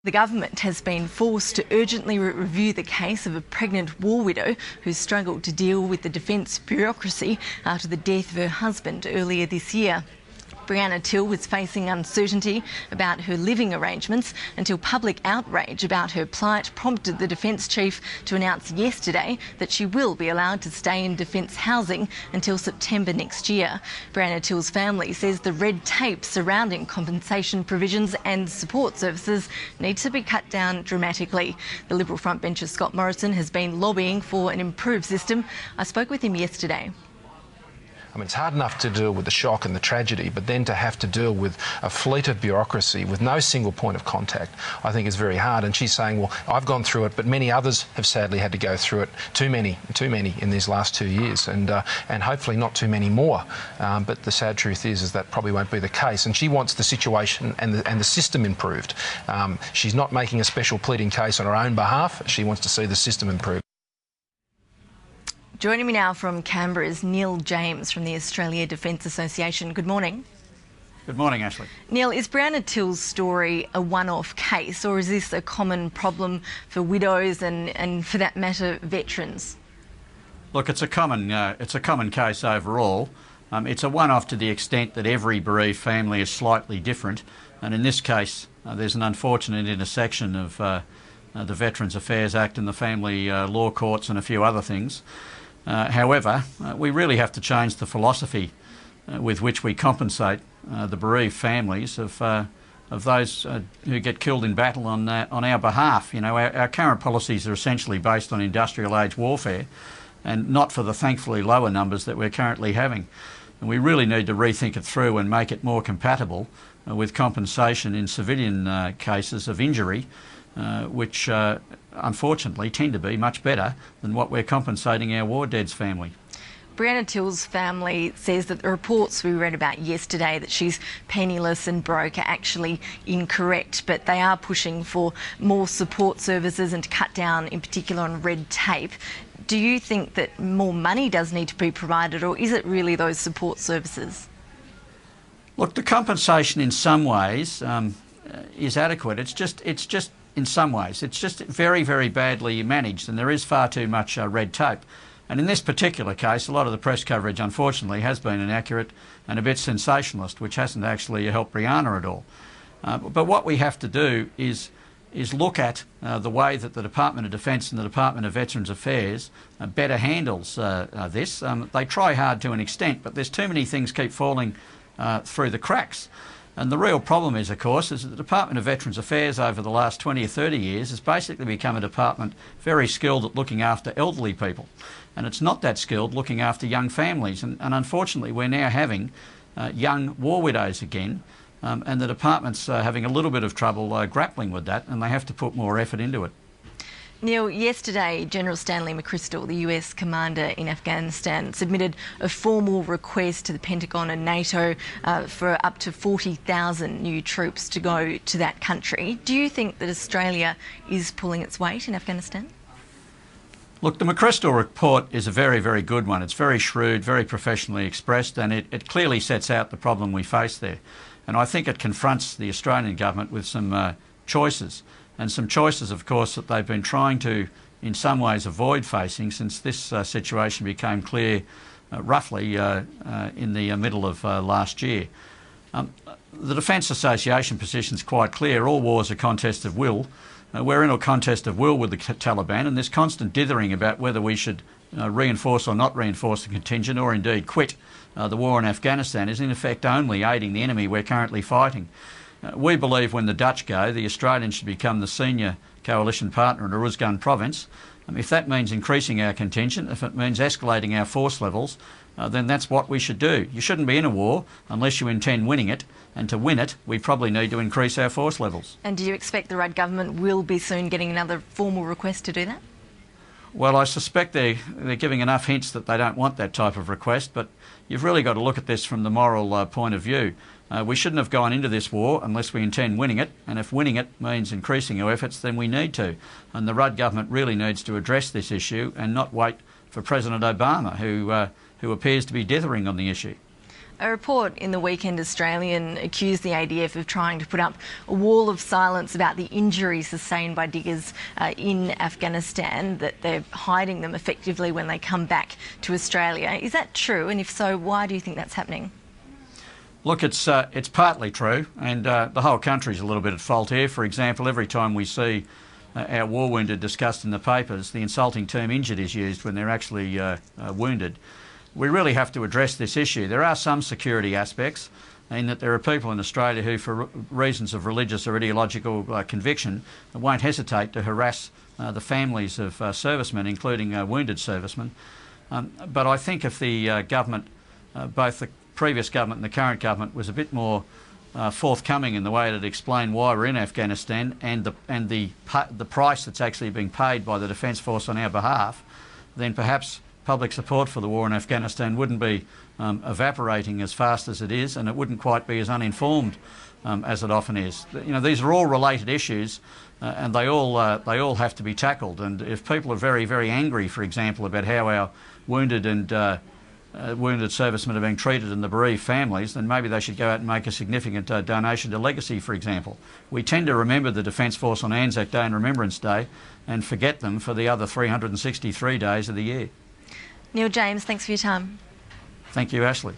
The government has been forced to urgently review the case of a pregnant war widow who struggled to deal with the defence bureaucracy after the death of her husband earlier this year. Breeanna Till was facing uncertainty about her living arrangements until public outrage about her plight prompted the Defence Chief to announce yesterday that she will be allowed to stay in Defence housing until September next year. Breeanna Till's family says the red tape surrounding compensation provisions and support services needs to be cut down dramatically. The Liberal frontbencher Scott Morrison has been lobbying for an improved system. I spoke with him yesterday. I mean, it's hard enough to deal with the shock and the tragedy, but then to have to deal with a fleet of bureaucracy with no single point of contact, I think is very hard. And she's saying, well, I've gone through it, but many others have sadly had to go through it. Too many in these last 2 years, and hopefully not too many more. But the sad truth is that probably won't be the case. And she wants the situation and the system improved. She's not making a special pleading case on her own behalf. She wants to see the system improved. Joining me now from Canberra is Neil James from the Australia Defence Association. Good morning. Good morning, Ashley. Neil, is Breeanna Till's story a one-off case, or is this a common problem for widows and for that matter, veterans? Look, it's a common case overall. It's a one-off to the extent that every bereaved family is slightly different, and in this case, there's an unfortunate intersection of the Veterans Affairs Act and the family law courts and a few other things. However, we really have to change the philosophy with which we compensate the bereaved families of those who get killed in battle on our behalf. You know, our current policies are essentially based on industrial age warfare and not for the thankfully lower numbers that we're currently having. And we really need to rethink it through and make it more compatible with compensation in civilian cases of injury, which unfortunately tend to be much better than what we're compensating our war dead's family. Breeanna Till's family says that the reports we read about yesterday that she's penniless and broke are actually incorrect, but they are pushing for more support services and to cut down in particular on red tape. Do you think that more money does need to be provided, or is it really those support services? Look, the compensation in some ways is adequate. It's just in some ways. It's just very, very badly managed, and there is far too much red tape. And in this particular case, a lot of the press coverage, unfortunately, has been inaccurate and a bit sensationalist, which hasn't actually helped Breeanna at all. But what we have to do is look at the way that the Department of Defence and the Department of Veterans Affairs better handles this. They try hard to an extent, but there's too many things keep falling through the cracks. And the real problem is, of course, is that the Department of Veterans Affairs over the last 20 or 30 years has basically become a department very skilled at looking after elderly people. And it's not that skilled looking after young families. And unfortunately, we're now having young war widows again. And the department's having a little bit of trouble grappling with that, and they have to put more effort into it. Neil, yesterday General Stanley McChrystal, the US commander in Afghanistan, submitted a formal request to the Pentagon and NATO for up to 40,000 new troops to go to that country. Do you think that Australia is pulling its weight in Afghanistan? Look, the McChrystal report is a very, very good one. It's very shrewd, very professionally expressed, and it clearly sets out the problem we face there. And I think it confronts the Australian government with some choices. And some choices, of course, that they've been trying to, in some ways, avoid facing since this situation became clear roughly in the middle of last year. The Defence Association position is quite clear. All wars are contests of will. We're in a contest of will with the Taliban, and this constant dithering about whether we should reinforce or not reinforce the contingent or indeed quit the war in Afghanistan is in effect only aiding the enemy we're currently fighting. We believe when the Dutch go, the Australians should become the senior coalition partner in Uruzgan province. If that means increasing our contingent, if it means escalating our force levels, then that's what we should do. You shouldn't be in a war unless you intend winning it, and to win it, we probably need to increase our force levels. And do you expect the Rudd government will be soon getting another formal request to do that? Well, I suspect they're giving enough hints that they don't want that type of request, but you've really got to look at this from the moral point of view. We shouldn't have gone into this war unless we intend winning it, and if winning it means increasing our efforts, then we need to. And the Rudd government really needs to address this issue and not wait for President Obama, who appears to be dithering on the issue. A report in the Weekend Australian accused the ADF of trying to put up a wall of silence about the injuries sustained by diggers in Afghanistan, that they're hiding them effectively when they come back to Australia. Is that true? And if so, why do you think that's happening? Look, it's partly true, and the whole country's a little bit at fault here. For example, every time we see our war wounded discussed in the papers, the insulting term injured is used when they're actually wounded. We really have to address this issue. There are some security aspects in that there are people in Australia who, for reasons of religious or ideological conviction, won't hesitate to harass the families of servicemen, including wounded servicemen. But I think if the government, both the previous government and the current government, was a bit more forthcoming in the way that explained why we're in Afghanistan and the price that's actually being paid by the Defence Force on our behalf, then perhaps public support for the war in Afghanistan wouldn't be evaporating as fast as it is, and it wouldn't quite be as uninformed as it often is. You know, these are all related issues, and they all have to be tackled. And if people are very, very angry, for example, about how our wounded and wounded servicemen are being treated and the bereaved families, then maybe they should go out and make a significant donation to Legacy, for example. We tend to remember the Defence Force on Anzac Day and Remembrance Day and forget them for the other 363 days of the year. Neil James, thanks for your time. Thank you, Ashley.